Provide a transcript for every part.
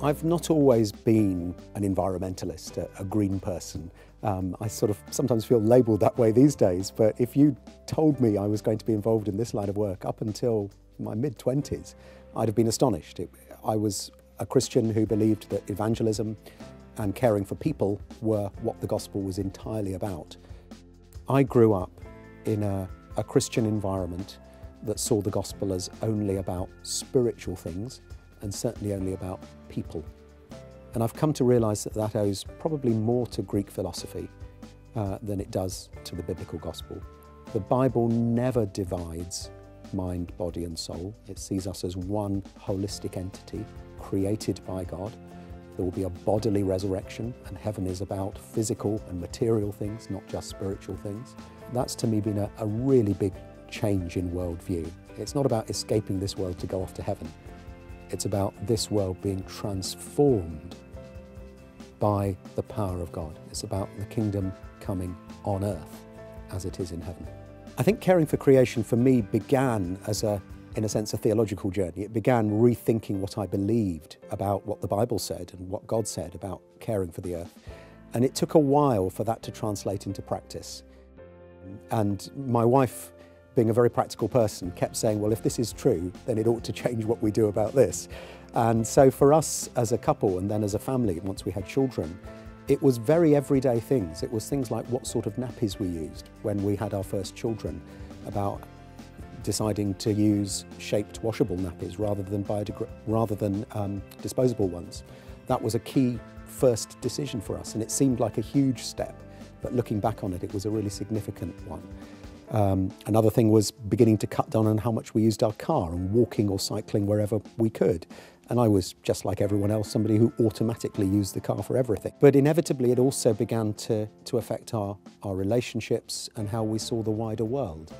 I've not always been an environmentalist, a green person. I sort of sometimes feel labelled that way these days, but if you told me I was going to be involved in this line of work up until my mid-20s, I'd have been astonished. I was a Christian who believed that evangelism and caring for people were what the gospel was entirely about. I grew up in a Christian environment that saw the gospel as only about spiritual things and certainly only about people. And I've come to realise that that owes probably more to Greek philosophy than it does to the biblical gospel. The Bible never divides mind, body and soul. It sees us as one holistic entity created by God. There will be a bodily resurrection, and heaven is about physical and material things, not just spiritual things. That's to me been a really big change in worldview. It's not about escaping this world to go off to heaven. It's about this world being transformed by the power of God. It's about the kingdom coming on earth as it is in heaven. I think caring for creation for me began as in a sense, a theological journey. It began rethinking what I believed about what the Bible said and what God said about caring for the earth. And it took a while for that to translate into practice. And my wife, being a very practical person, kept saying, well, if this is true, then it ought to change what we do about this. And so for us as a couple and then as a family, once we had children, it was very everyday things. It was things like what sort of nappies we used when we had our first children, about deciding to use shaped washable nappies rather than disposable ones. That was a key first decision for us, and it seemed like a huge step, but looking back on it, it was a really significant one. Another thing was beginning to cut down on how much we used our car and walking or cycling wherever we could. And I was, just like everyone else, somebody who automatically used the car for everything. But inevitably, it also began to affect our relationships and how we saw the wider world.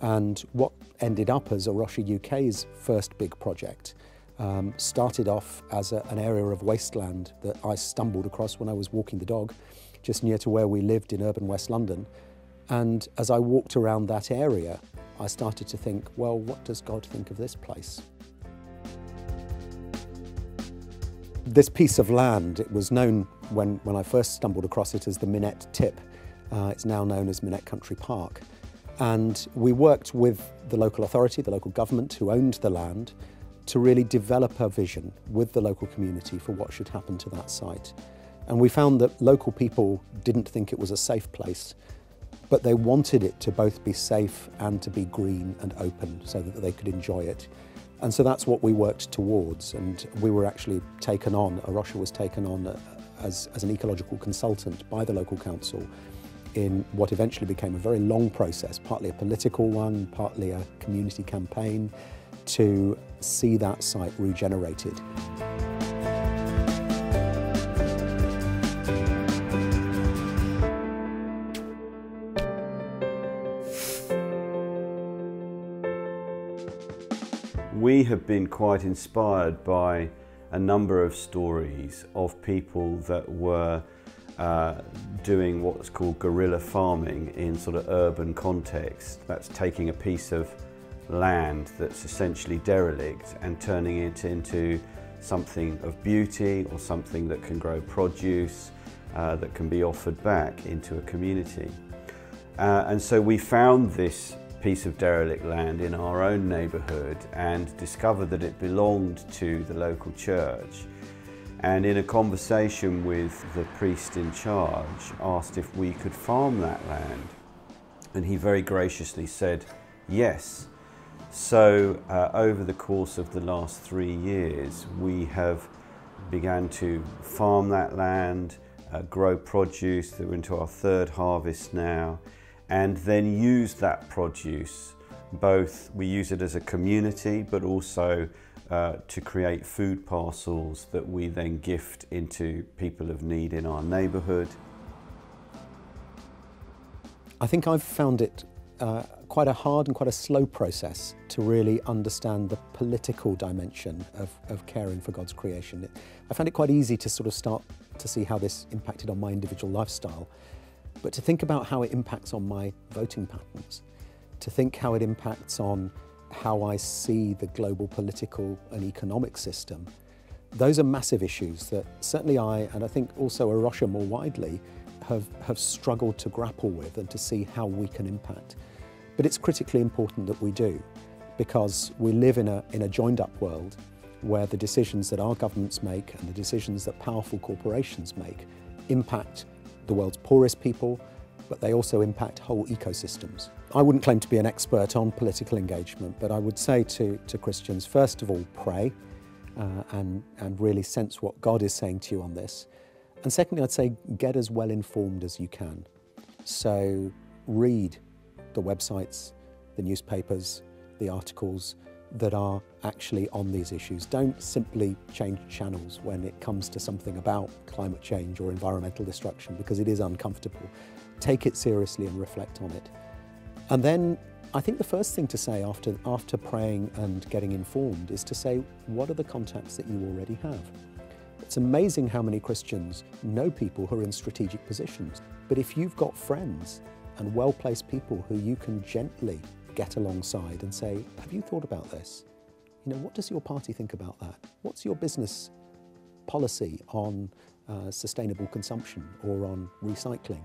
And what ended up as Arosha UK's first big project started off as an area of wasteland that I stumbled across when I was walking the dog, just near to where we lived in urban West London. And as I walked around that area, I started to think, well, what does God think of this place? This piece of land, it was known when I first stumbled across it as the Minette Tip. It's now known as Minette Country Park. And we worked with the local authority, the local government who owned the land, to really develop a vision with the local community for what should happen to that site. And we found that local people didn't think it was a safe place, but they wanted it to both be safe and to be green and open so that they could enjoy it. And so that's what we worked towards. And we were actually taken on, Arosha was taken on as an ecological consultant by the local council in what eventually became a very long process, partly a political one, partly a community campaign, to see that site regenerated. We have been quite inspired by a number of stories of people that were doing what's called guerrilla farming in sort of urban context. That's taking a piece of land that's essentially derelict and turning it into something of beauty or something that can grow produce that can be offered back into a community. And so we found this piece of derelict land in our own neighbourhood and discovered that it belonged to the local church. And in a conversation with the priest in charge, asked if we could farm that land. And he very graciously said, yes. So over the course of the last 3 years, we have began to farm that land, grow produce. We're into our third harvest now, and then use that produce. Both, we use it as a community, but also to create food parcels that we then gift into people of need in our neighbourhood. I think I've found it quite a hard and quite a slow process to really understand the political dimension of caring for God's creation. I found it quite easy to sort of start to see how this impacted on my individual lifestyle, but to think about how it impacts on my voting patterns, to think how it impacts on how I see the global political and economic system, Those are massive issues that certainly I, and I think also Arusha more widely, have struggled to grapple with and to see how we can impact. But it's critically important that we do, because we live in a joined-up world where the decisions that our governments make and the decisions that powerful corporations make impact the world's poorest people, but they also impact whole ecosystems. I wouldn't claim to be an expert on political engagement, but I would say to Christians, first of all, pray and really sense what God is saying to you on this. And secondly, I'd say get as well informed as you can. So read the websites, the newspapers, the articles that are actually on these issues. Don't simply change channels when it comes to something about climate change or environmental destruction, because it is uncomfortable. Take it seriously and reflect on it. And then I think the first thing to say after praying and getting informed is to say, what are the contacts that you already have? It's amazing how many Christians know people who are in strategic positions. But if you've got friends and well-placed people who you can gently get alongside and say, have you thought about this? You know, what does your party think about that? What's your business policy on sustainable consumption or on recycling?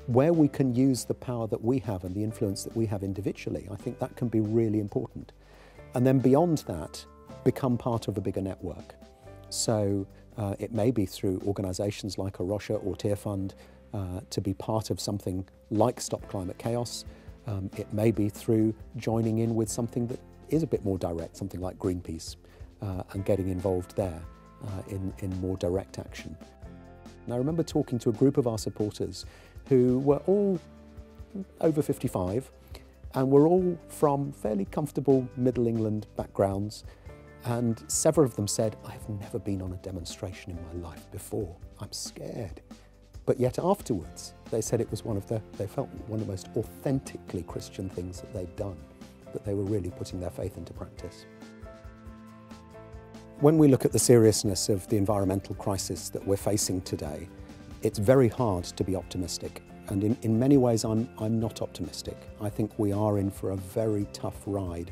Where we can use the power that we have and the influence that we have individually, I think that can be really important. And then beyond that, become part of a bigger network. So it may be through organisations like Arusha or Tear Fund to be part of something like Stop Climate Chaos. It may be through joining in with something that is a bit more direct, something like Greenpeace, and getting involved there in more direct action. And I remember talking to a group of our supporters who were all over 55 and were all from fairly comfortable Middle England backgrounds. And several of them said, I've never been on a demonstration in my life before. I'm scared. But yet afterwards, they said it was they felt one of the most authentically Christian things that they'd done, that they were really putting their faith into practice. When we look at the seriousness of the environmental crisis that we're facing today, it's very hard to be optimistic. And in many ways, I'm not optimistic. I think we are in for a very tough ride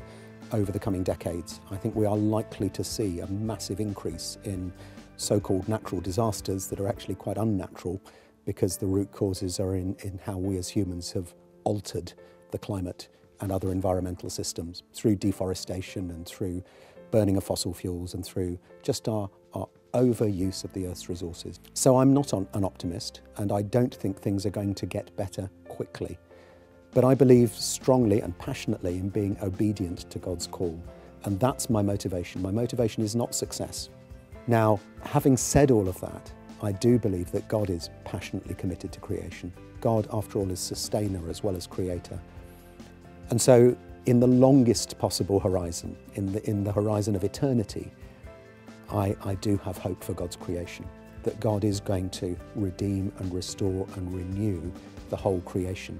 over the coming decades. I think we are likely to see a massive increase in so-called natural disasters that are actually quite unnatural, because the root causes are in how we as humans have altered the climate and other environmental systems through deforestation and through burning of fossil fuels and through just our overuse of the Earth's resources. So I'm not an optimist, and I don't think things are going to get better quickly. But I believe strongly and passionately in being obedient to God's call, and that's my motivation. My motivation is not success. Now, having said all of that, I do believe that God is passionately committed to creation. God, after all, is sustainer as well as creator. And so in the longest possible horizon, in the horizon of eternity, I do have hope for God's creation, that God is going to redeem and restore and renew the whole creation.